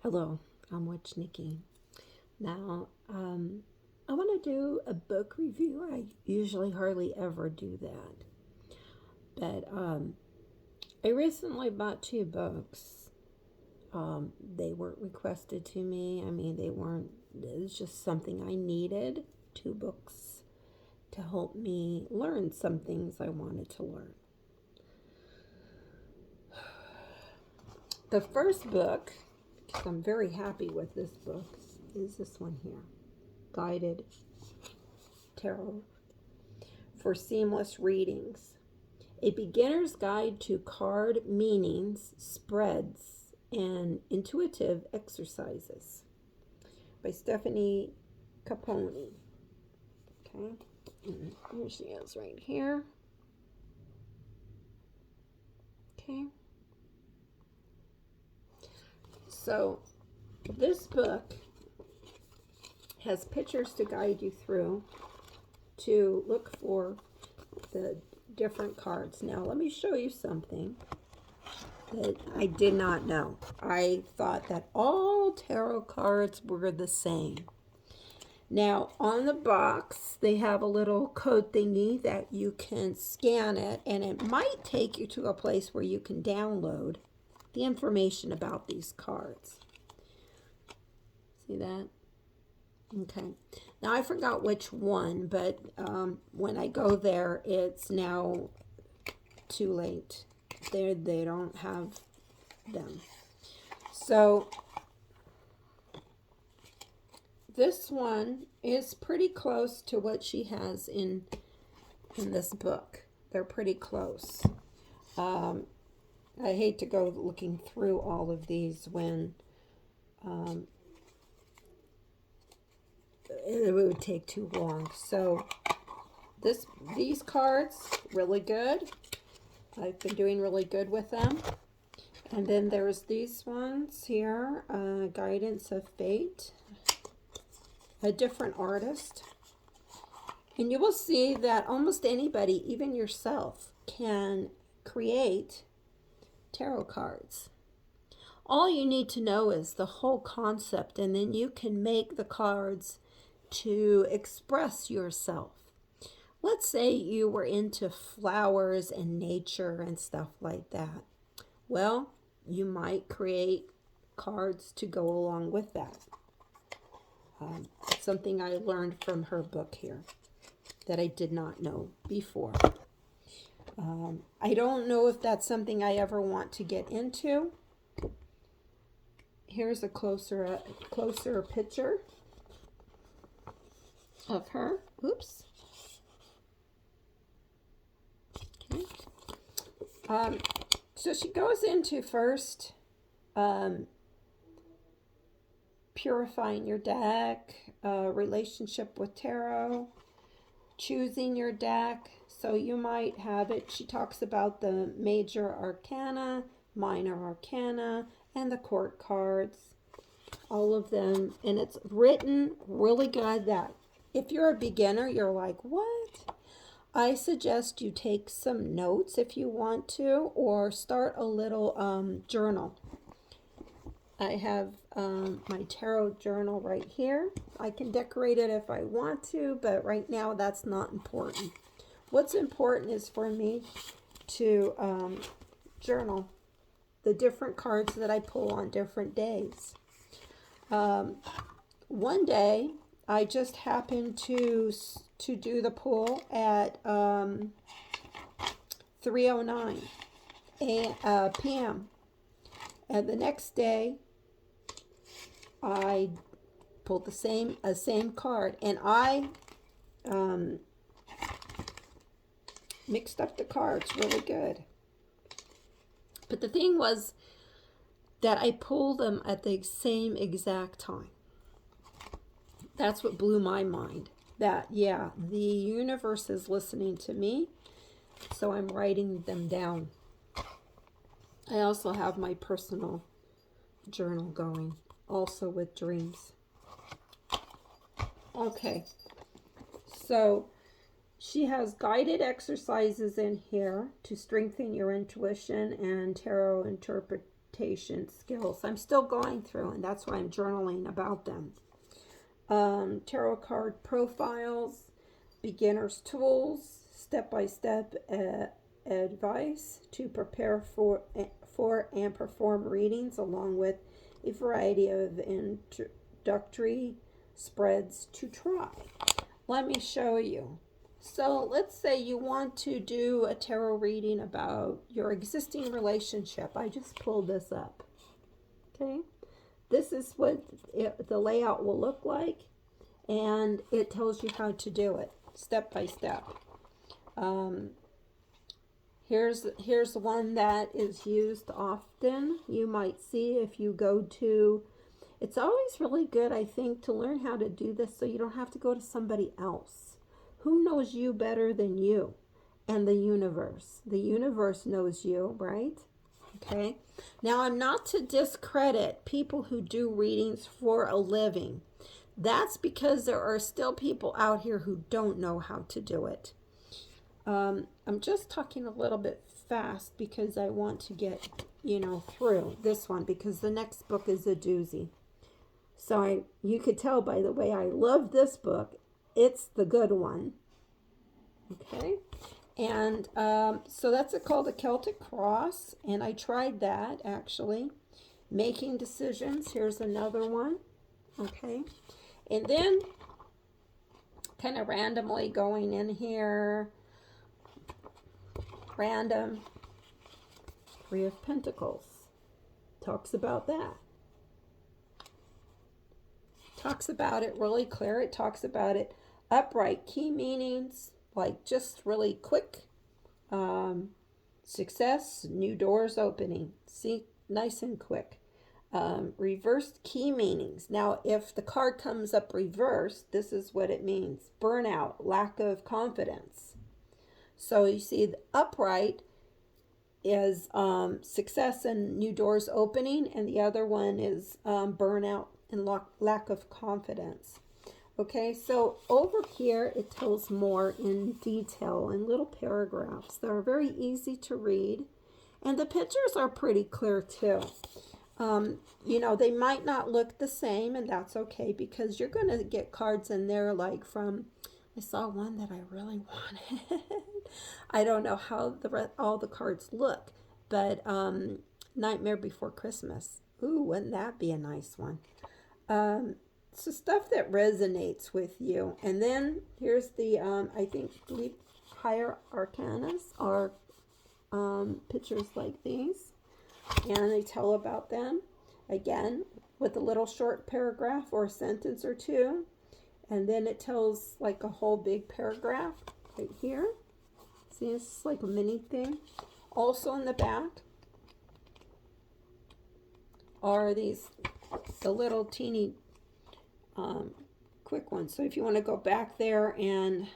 Hello, I'm Witch Nikki. Now, I want to do a book review. I usually hardly ever do that. But I recently bought two books. They weren't requested to me. I mean, they weren't, it was just something I needed. Two books to help me learn some things I wanted to learn. The first book, because I'm very happy with this book, is this one here. Guided Tarot for Seamless Readings. A Beginner's Guide to Card Meanings, Spreads, and Intuitive Exercises by Stefanie Caponi. Okay, and here she is right here. Okay. So this book has pictures to guide you through to look for the different cards. Now, let me show you something that I did not know. I thought that all tarot cards were the same. Now, on the box, they have a little code thingy that you can scan it, and it might take you to a place where you can download the information about these cards. See that? Okay. Now, I forgot which one, but when I go there, it's now too late. They don't have them. So this one is pretty close to what she has in this book. They're pretty close. I hate to go looking through all of these when it would take too long. So these cards, really good. I've been doing really good with them. And then there's these ones here, Guidance of Fate, a different artist. And you will see that almost anybody, even yourself, can create tarot cards. All you need to know is the whole concept, and then you can make the cards to express yourself. Let's say you were into flowers and nature and stuff like that. Well, you might create cards to go along with that. Something I learned from her book here that I did not know before. I don't know if that's something I ever want to get into. Here's a closer picture of her. Oops. Okay. So she goes into first purifying your deck, relationship with tarot, choosing your deck. So you might have it. She talks about the major arcana, minor arcana, and the court cards. All of them. And it's written really good that if you're a beginner, you're like, what? I suggest you take some notes if you want to, or start a little journal. I have my tarot journal right here. I can decorate it if I want to, but right now that's not important. What's important is for me to journal the different cards that I pull on different days. One day, I just happened to do the pull at 3:09 p.m. And the next day, I pulled the same card, and I mixed up the cards really good. But the thing was that I pulled them at the same exact time. That's what blew my mind. That, yeah, the universe is listening to me, so I'm writing them down. I also have my personal journal going, also with dreams. Okay, so she has guided exercises in here to strengthen your intuition and tarot interpretation interpretation skills. I'm still going through, and that's why I'm journaling about them. Tarot card profiles, beginner's tools, step-by-step advice to prepare for and perform readings, along with a variety of introductory spreads to try. Let me show you. So let's say you want to do a tarot reading about your existing relationship. I just pulled this up. Okay, this is what the layout will look like, and it tells you how to do it step by step. Here's one that is used often. You might see if you go to, it's always really good, I think, to learn how to do this so you don't have to go to somebody else. Who knows you better than you? And the universe. The universe knows you, right? Okay. Now, I'm not to discredit people who do readings for a living. That's because there are still people out here who don't know how to do it. I'm just talking a little bit fast because I want to get, through this one, because the next book is a doozy. So you could tell by the way I love this book. It's the good one. Okay. And so that's called a Celtic Cross. And I tried that, actually. Making Decisions. Here's another one. Okay. And then kind of randomly going in here. Random. Three of Pentacles. Talks about that. Talks about it really clear. It talks about it upright, key meanings, like just really quick. Success, new doors opening. See, nice and quick. Reversed key meanings. Now, if the card comes up reversed, this is what it means. Burnout, lack of confidence. So you see the upright is success and new doors opening, and the other one is burnout and lack of confidence. Okay, so over here it tells more in detail in little paragraphs that are very easy to read, and the pictures are pretty clear too. They might not look the same, and that's okay, because you're going to get cards in there like from, I saw one that I really wanted. I don't know how all the cards look, but Nightmare Before Christmas. Ooh, wouldn't that be a nice one? So stuff that resonates with you. And then here's the, I think, higher arcanas are pictures like these. And they tell about them, again, with a little short paragraph or a sentence or two. And then it tells like a whole big paragraph right here. See, it's like a mini thing. Also in the back are the little teeny quick ones. So if you want to go back there, and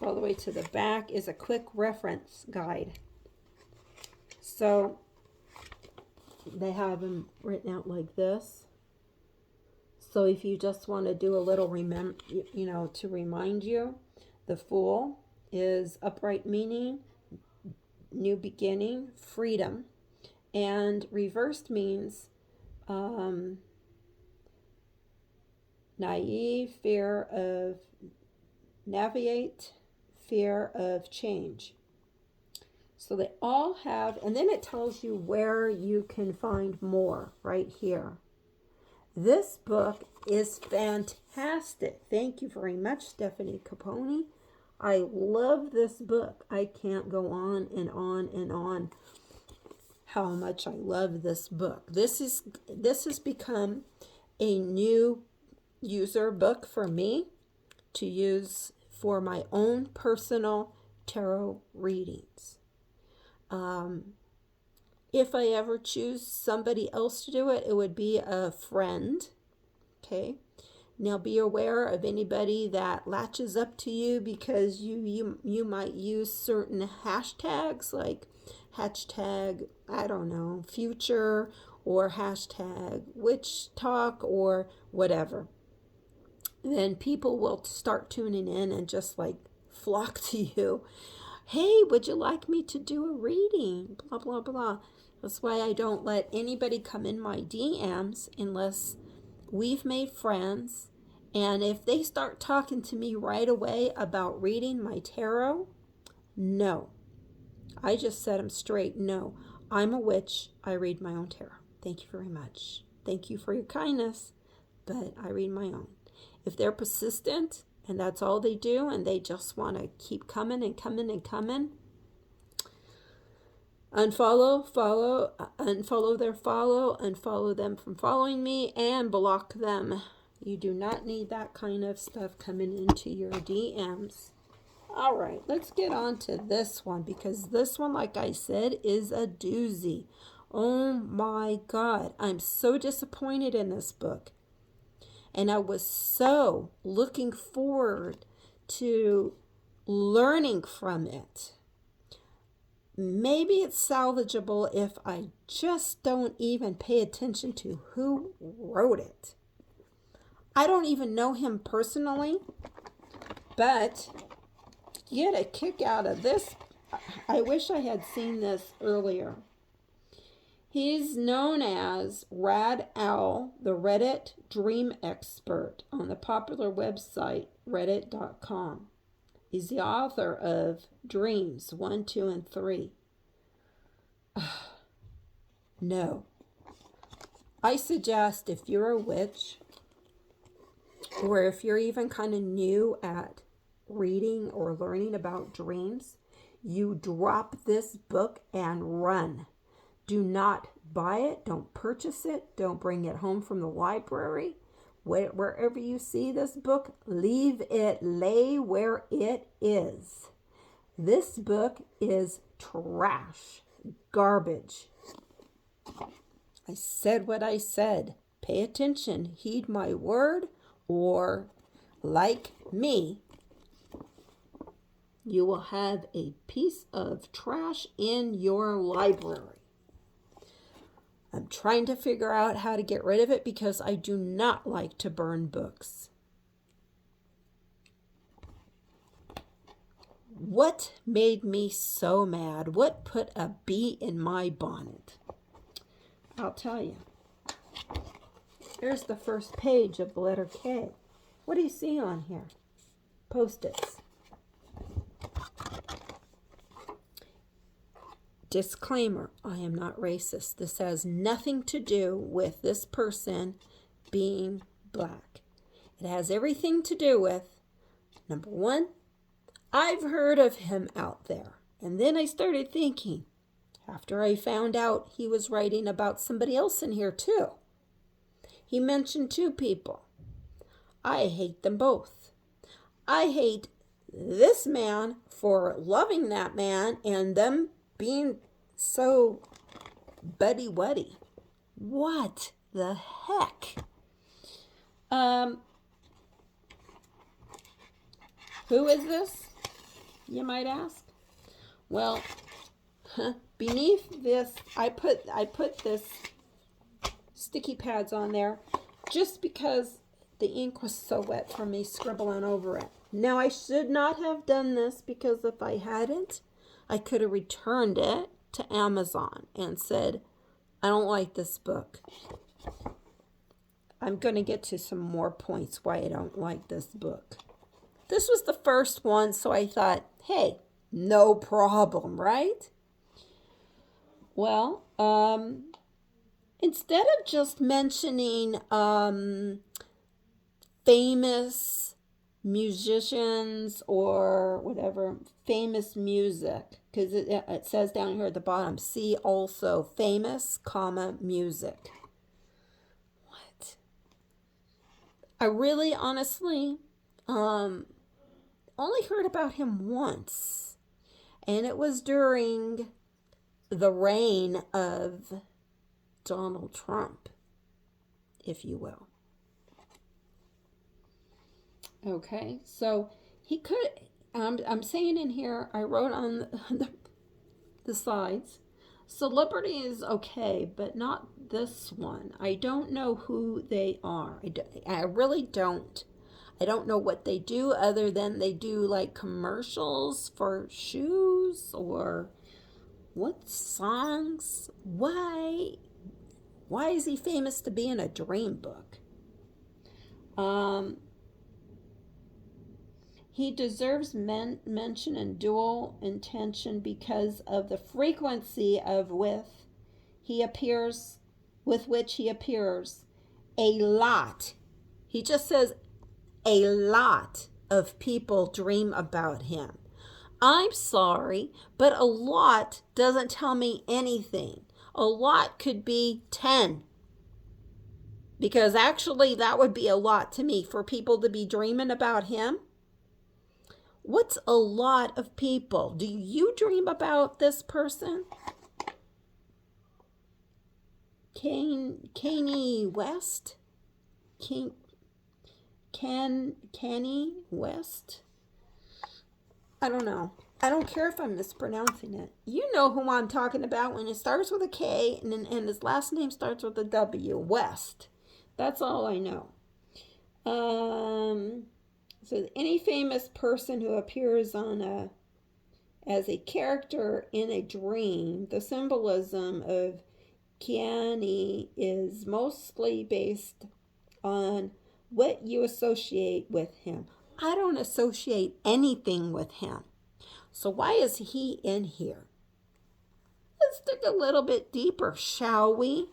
all the way to the back is a quick reference guide. So they have them written out like this. So if you just want to do a little to remind you, the Fool is upright meaning, new beginning, freedom, and reversed means naive, fear of navigate, fear of change. So they all have, and then it tells you where you can find more right here. This book is fantastic. Thank you very much, Stefanie Caponi. I love this book. I can't go on and on and on how much I love this book. This has become a new user book for me to use for my own personal tarot readings. If I ever choose somebody else to do it, it would be a friend. Okay. Now be aware of anybody that latches up to you, because you might use certain hashtags, like hashtag, I don't know, future, or hashtag witch talk, or whatever. Then people will start tuning in and just like flock to you. Hey, would you like me to do a reading? Blah, blah, blah. That's why I don't let anybody come in my DMs unless we've made friends. And if they start talking to me right away about reading my tarot, no. I just set them straight. No, I'm a witch. I read my own tarot. Thank you very much. Thank you for your kindness, but I read my own. If they're persistent and that's all they do and they just want to keep coming and coming and coming, unfollow them from following me, and block them. You do not need that kind of stuff coming into your DMs. All right, let's get on to this one, because this one, like I said, is a doozy. Oh my God, I'm so disappointed in this book. And I was so looking forward to learning from it. Maybe it's salvageable if I just don't even pay attention to who wrote it. I don't even know him personally, but get a kick out of this. I wish I had seen this earlier. He's known as Rad Owl, the Reddit dream expert on the popular website reddit.com. He's the author of Dreams 1, 2, and 3. No. I suggest if you're a witch, or if you're even kind of new at reading or learning about dreams, you drop this book and run. Do not buy it. Don't purchase it. Don't bring it home from the library. Wherever you see this book, leave it, lay where it is. This book is trash, garbage. I said what I said. Pay attention, heed my word, or like me, you will have a piece of trash in your library. I'm trying to figure out how to get rid of it because I do not like to burn books. What made me so mad? What put a bee in my bonnet? I'll tell you. Here's the first page of the letter K. What do you see on here? Post-its. Disclaimer, I am not racist. This has nothing to do with this person being black. It has everything to do with, number one, I've heard of him out there. And then I started thinking, after I found out he was writing about somebody else in here too. He mentioned two people. I hate them both. I hate this man for loving that man and them being so buddy-wuddy. What the heck? Who is this, you might ask? Well, beneath this, I put this sticky pads on there just because the ink was so wet from me scribbling over it. Now, I should not have done this, because if I hadn't, I could have returned it to Amazon and said, I don't like this book. I'm going to get to some more points why I don't like this book. This was the first one, so I thought, hey, no problem, right? Well, instead of just mentioning famous musicians or whatever, famous music, because it says down here at the bottom, see also famous, comma, music. What? I really, honestly, only heard about him once, and it was during the reign of Donald Trump, if you will. Okay, so he could, I'm saying in here, I wrote on the sides, celebrity is okay, but not this one. I don't know who they are. I really don't. I don't know what they do other than they do like commercials for shoes or What songs? Why is he famous to be in a dream book? He deserves mention and dual intention because of the frequency with which he appears. A lot. He just says a lot of people dream about him. I'm sorry, but a lot doesn't tell me anything. A lot could be 10. Because actually that would be a lot to me for people to be dreaming about him. What's a lot of people? Do you dream about this person? Kanye West? Kanye West? I don't know. I don't care if I'm mispronouncing it. You know who I'm talking about when it starts with a K and his last name starts with a W. West. That's all I know. So any famous person who appears as a character in a dream, the symbolism of Kiani is mostly based on what you associate with him. I don't associate anything with him. So why is he in here? Let's dig a little bit deeper, shall we?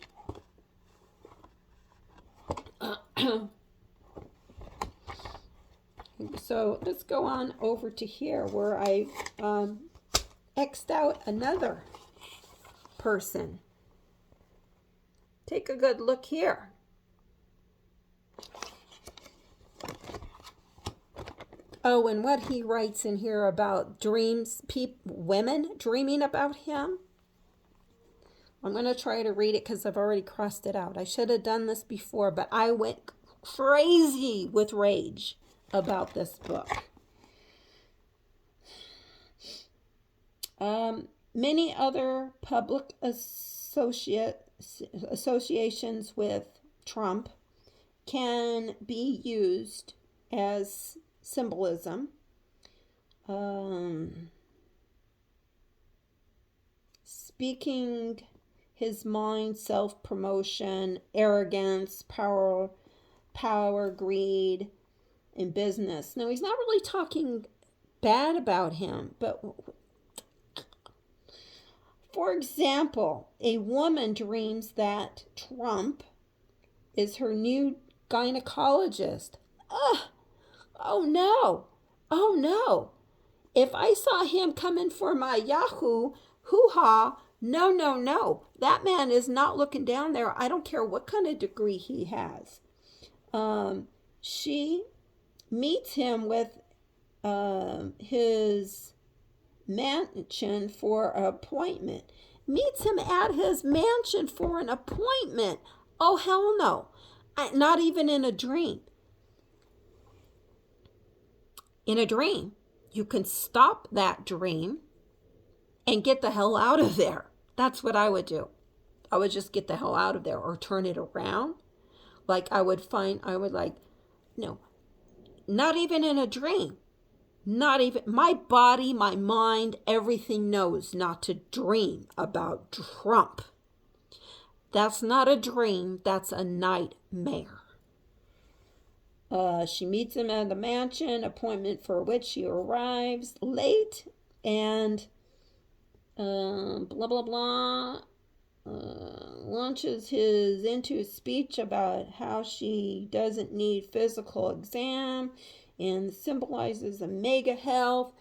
So let's go on over to here where I X'd out another person. Take a good look here. Oh, and what he writes in here about dreams, women dreaming about him. I'm going to try to read it because I've already crossed it out. I should have done this before, but I went crazy with rage about this book. Many other public associations with Trump can be used as symbolism. Speaking his mind, self-promotion, arrogance, power, greed, in business. Now, he's not really talking bad about him, but for example, a woman dreams that Trump is her new gynecologist. Oh no. Oh no. If I saw him coming for my Yahoo, hoo-ha, no. That man is not looking down there. I don't care what kind of degree he has. She meets him with his mansion for an appointment. Meets him at his mansion for an appointment. Oh, hell no. Not even in a dream. In a dream, you can stop that dream and get the hell out of there. That's what I would do. I would just get the hell out of there or turn it around. Like no, not even in a dream. Not even, my body, my mind, everything knows not to dream about Trump. That's not a dream, that's a nightmare. She meets him at the mansion, appointment for which she arrives late, and blah, blah, blah. Launches into a speech about how she doesn't need physical exam and symbolizes a mega health.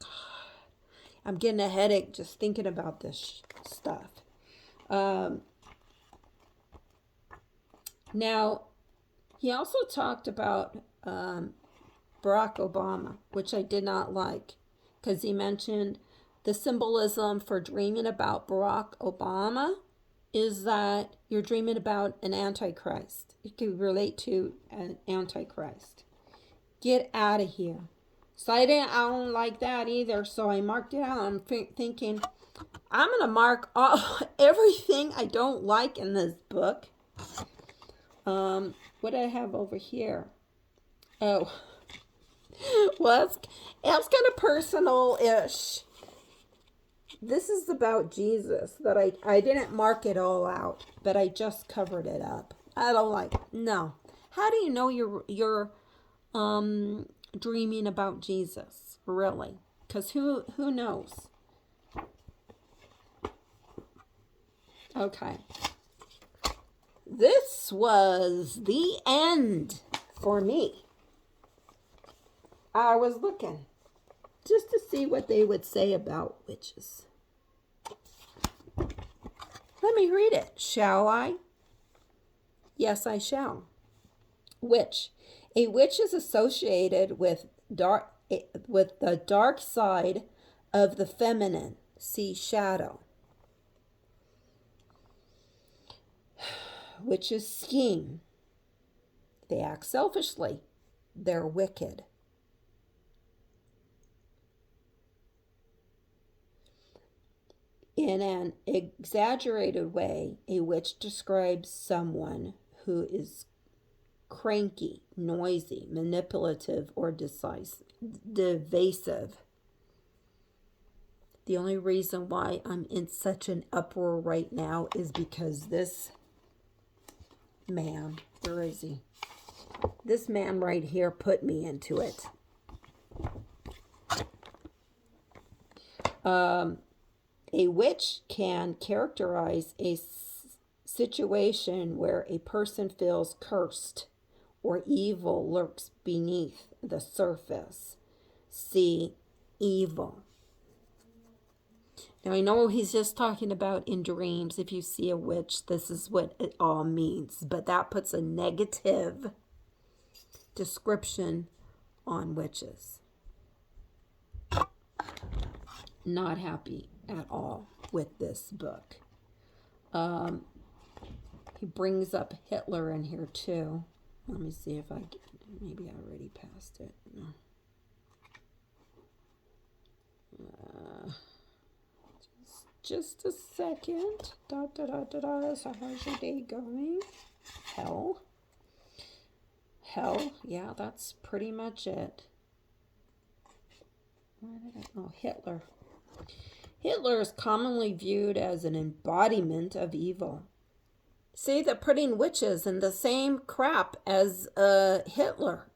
God, I'm getting a headache just thinking about this stuff. Now, he also talked about Barack Obama, which I did not like, because he mentioned the symbolism for dreaming about Barack Obama is that you're dreaming about an antichrist. It could relate to an antichrist. Get out of here. So I don't like that either, so I marked it out. I'm thinking, I'm going to mark everything I don't like in this book. What do I have over here? Oh, well, it's kind of personal-ish. This is about Jesus that I didn't mark it all out, but I just covered it up. I don't like, no. How do you know you're dreaming about Jesus, really? Because who knows? Okay. This was the end for me. I was looking just to see what they would say about witches. Let me read it, shall I? Yes, I shall. Witch. A witch is associated with the dark side of the feminine. See shadow. Witches scheme. They act selfishly. They're wicked. In an exaggerated way, a witch describes someone who is cranky, noisy, manipulative, or divasive. The only reason why I'm in such an uproar right now is because this man, where is he? This man right here put me into it. A witch can characterize a situation where a person feels cursed or evil lurks beneath the surface. See, evil. Now, I know he's just talking about in dreams. If you see a witch, this is what it all means. But that puts a negative description on witches. Not happy at all with this book. He brings up Hitler in here too. Let me see if maybe I already passed it. No. Just a second. So how's your day going? Hell. Yeah, that's pretty much it. Hitler. Hitler is commonly viewed as an embodiment of evil. See, they're putting witches in the same crap as Hitler.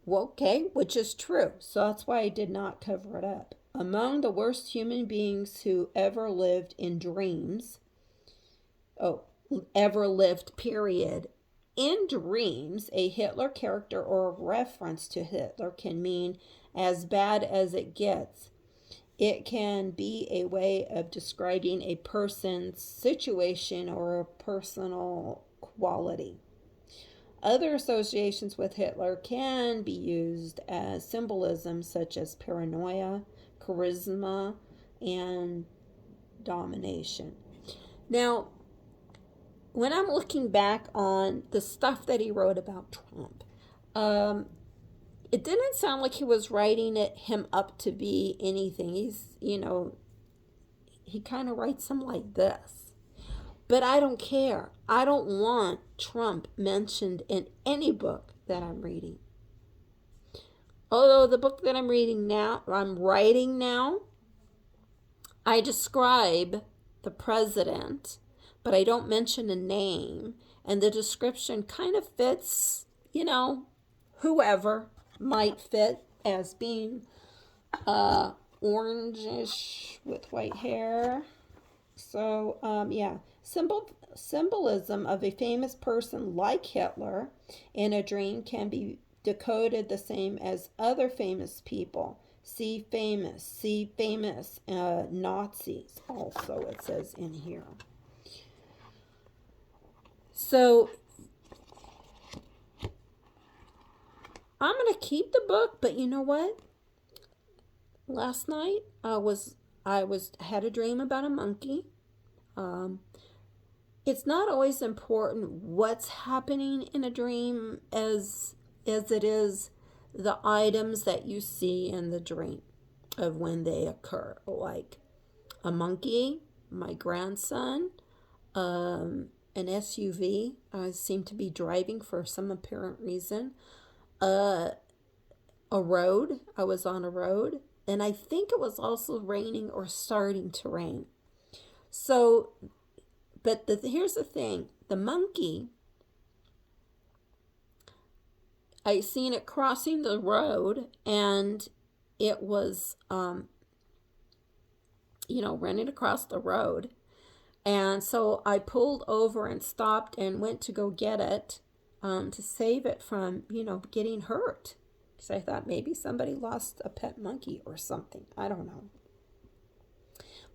Well, okay, which is true. So that's why I did not cover it up. Among the worst human beings who ever lived in dreams, period. In dreams, a Hitler character or a reference to Hitler can mean as bad as it gets. It can be a way of describing a person's situation or a personal quality. Other associations with Hitler can be used as symbolism, such as paranoia, charisma, and domination. Now, when I'm looking back on the stuff that he wrote about Trump, it didn't sound like he was writing him up to be anything. He's, he kind of writes him like this. But I don't care. I don't want Trump mentioned in any book that I'm reading. Although the book that I'm writing now, I describe the president, but I don't mention a name. And the description kind of fits, whoever might fit as being orangish with white hair. So, yeah. Symbolism of a famous person like Hitler in a dream can be decoded the same as other famous people. See famous Nazis also, it says in here. So I'm going to keep the book, but you know what? Last night I had a dream about a monkey. It's not always important what's happening in a dream as it is the items that you see in the dream of when they occur. Like a monkey, my grandson, an SUV I seem to be driving for some apparent reason, a road. I was on a road. And I think it was also raining or starting to rain. So, but here's the thing. The monkey, I seen it crossing the road, and it was, running across the road. And so I pulled over and stopped and went to go get it, to save it from, getting hurt. Because I thought maybe somebody lost a pet monkey or something. I don't know.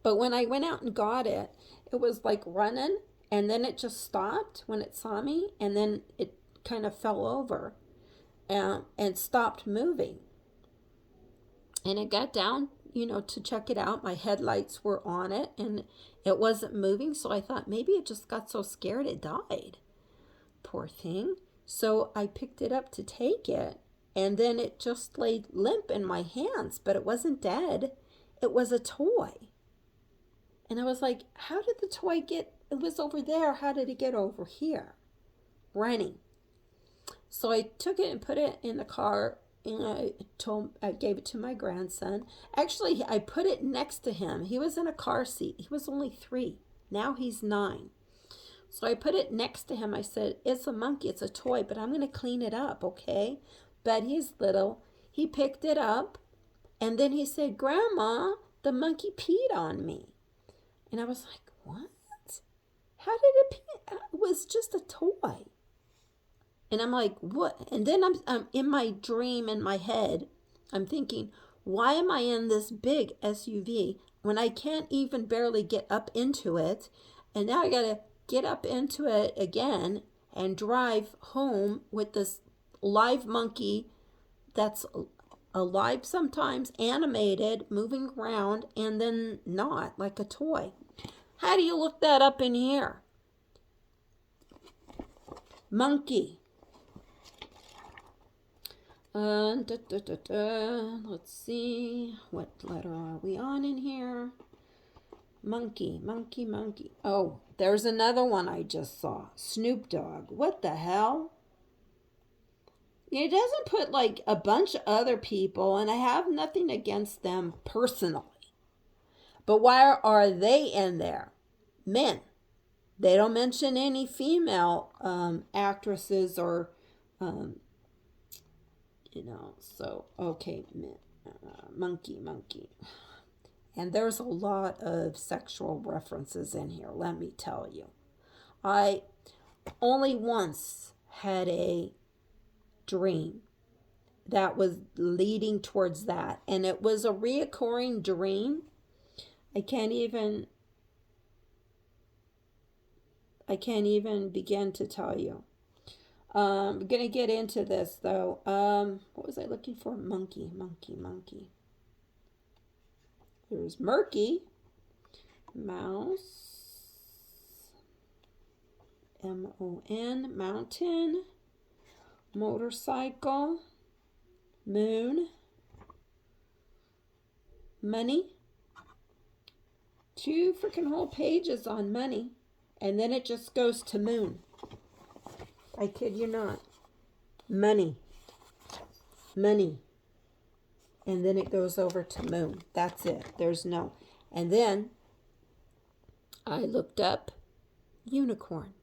But when I went out and got it, it was like running, and then it just stopped when it saw me, and then it kind of fell over and stopped moving. And it got down, to check it out. My headlights were on it, and it wasn't moving, so I thought maybe it just got so scared it died. Poor thing. So I picked it up to take it, and then it just laid limp in my hands, but it wasn't dead. It was a toy. And I was like, how did the toy it was over there, how did it get over here? Running. So I took it and put it in the car, and I gave it to my grandson. Actually, I put it next to him. He was in a car seat. He was only 3. Now he's 9. So I put it next to him. I said, it's a monkey, it's a toy, but I'm going to clean it up, okay? But he's little. He picked it up, and then he said, Grandma, the monkey peed on me. And I was like, what? How did it pee? It was just a toy. And I'm like, what? And then I'm in my dream, in my head, I'm thinking, why am I in this big SUV when I can't even barely get up into it? And now I got to get up into it again and drive home with this live monkey that's alive sometimes, animated, moving around, and then not, like a toy. How do you look that up in here? Monkey. Let's see. What letter are we on in here? Monkey. Oh, there's another one I just saw. Snoop Dogg. What the hell? It doesn't put like a bunch of other people, and I have nothing against them personally. But why are they in there? Men. They don't mention any female actresses or, so, okay, monkey. And there's a lot of sexual references in here, let me tell you. I only once had a dream that was leading towards that, and it was a reoccurring dream. I can't even begin to tell you. I'm going to get into this, though. What was I looking for? Monkey. There's murky. Mouse. M-O-N. Mountain. Motorcycle. Moon. Money. 2 freaking whole pages on money. And then it just goes to moon. I kid you not. Money. And then it goes over to moon. That's it. There's no. And then I looked up unicorn.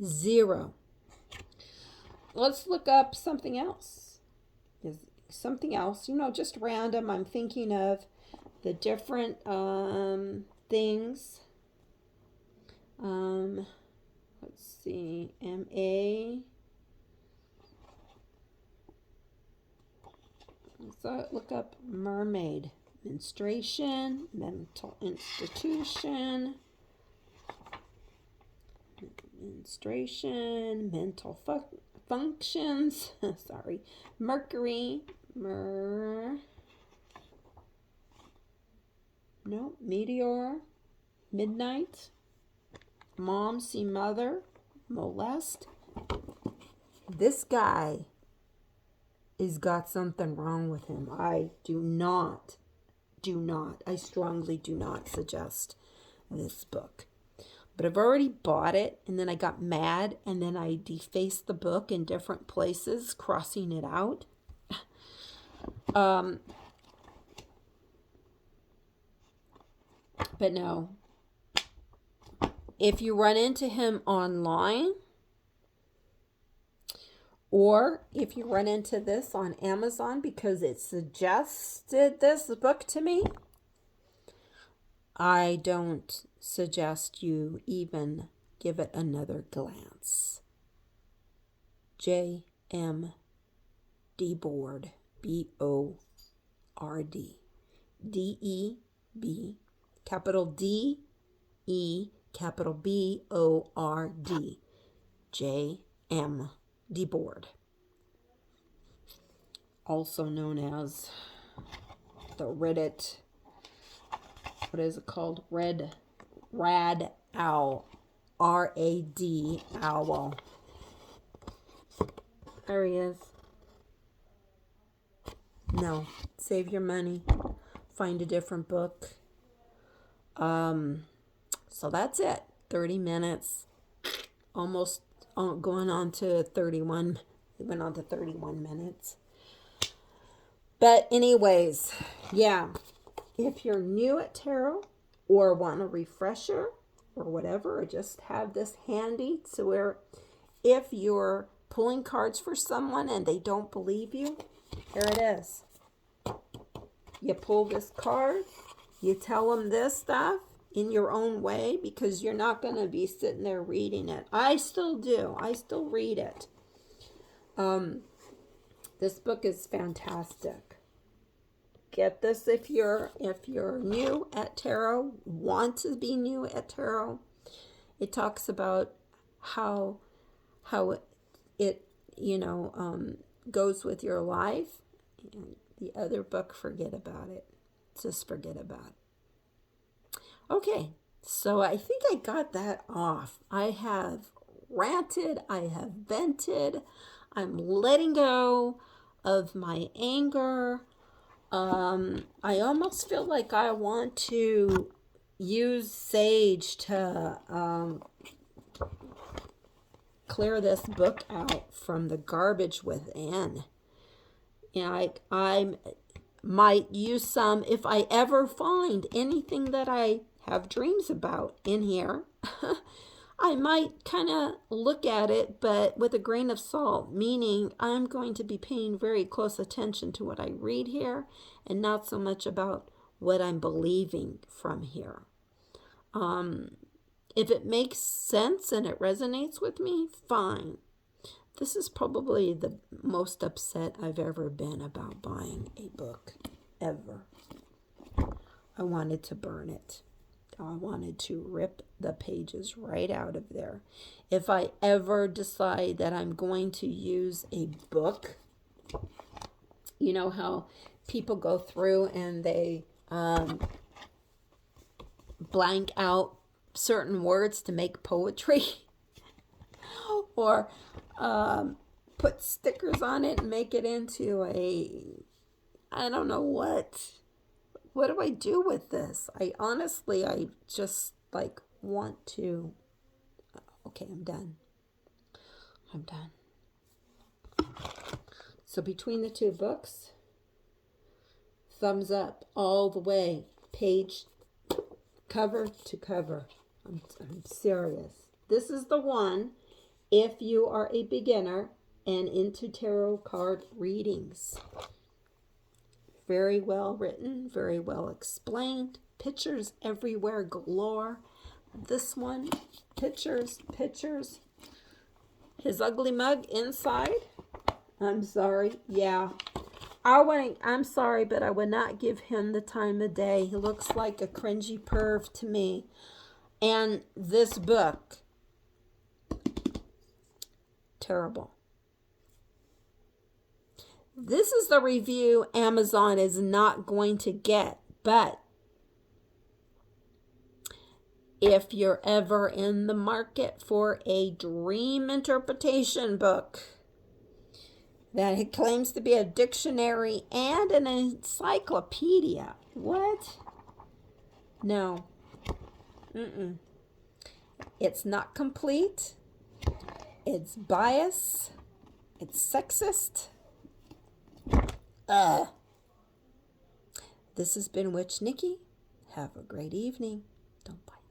0. Let's look up something else. Just random. I'm thinking of the different things. Let's see. M-A. Let's look up mermaid. Menstruation. Mental institution. Menstruation. Mental functions. Sorry. Mercury. Meteor. Midnight. Mom see mother. Molest. This guy has got something wrong with him. I strongly do not suggest this book. But I've already bought it, and then I got mad, and then I defaced the book in different places, crossing it out. But no, if you run into him online, or if you run into this on Amazon because it suggested this book to me, I don't suggest you even give it another glance. J.M. DeBord, B-O-R-D, D-E-B, capital D-E, capital B-O-R-D, J.M. DeBord, also known as the Reddit, what is it called? Rad Owl, R-A-D Owl. There he is. No, save your money. Find a different book. So that's it. 30 minutes. Almost going on to 31. It went on to 31 minutes. But anyways, yeah. If you're new at tarot or want a refresher or whatever, or just have this handy so where if you're pulling cards for someone and they don't believe you, here it is. You pull this card, you tell them this stuff in your own way because you're not going to be sitting there reading it. I still do. I still read it. This book is fantastic. Get this if you're new at tarot, want to be new at tarot. It talks about how it goes with your life. And the other book, forget about it. Just forget about it. Okay, so I think I got that off. I have ranted. I have vented. I'm letting go of my anger. I almost feel like I want to use sage to clear this book out from the garbage within. I might use some if I ever find anything that I have dreams about in here. I might kind of look at it, but with a grain of salt, meaning I'm going to be paying very close attention to what I read here and not so much about what I'm believing from here. If it makes sense and it resonates with me, fine. This is probably the most upset I've ever been about buying a book, ever. I wanted to burn it. I wanted to rip the pages right out of there. If I ever decide that I'm going to use a book, you know how people go through and they blank out certain words to make poetry or put stickers on it and make it into I don't know what. What do I do with this? I just want to. Okay, I'm done. So between the two books, thumbs up all the way, page cover to cover. I'm serious. This is the one if you are a beginner and into tarot card readings. Very well written, very well explained. Pictures everywhere galore. This one, pictures. His ugly mug inside. I'm sorry. Yeah. I'm sorry, but I would not give him the time of day. He looks like a cringy perv to me. And this book, terrible. This is the review Amazon is not going to get, but if you're ever in the market for a dream interpretation book that it claims to be a dictionary and an encyclopedia, what? No. It's not complete. It's biased. It's sexist. This has been Witch Nikki. Have a great evening. Don't bite.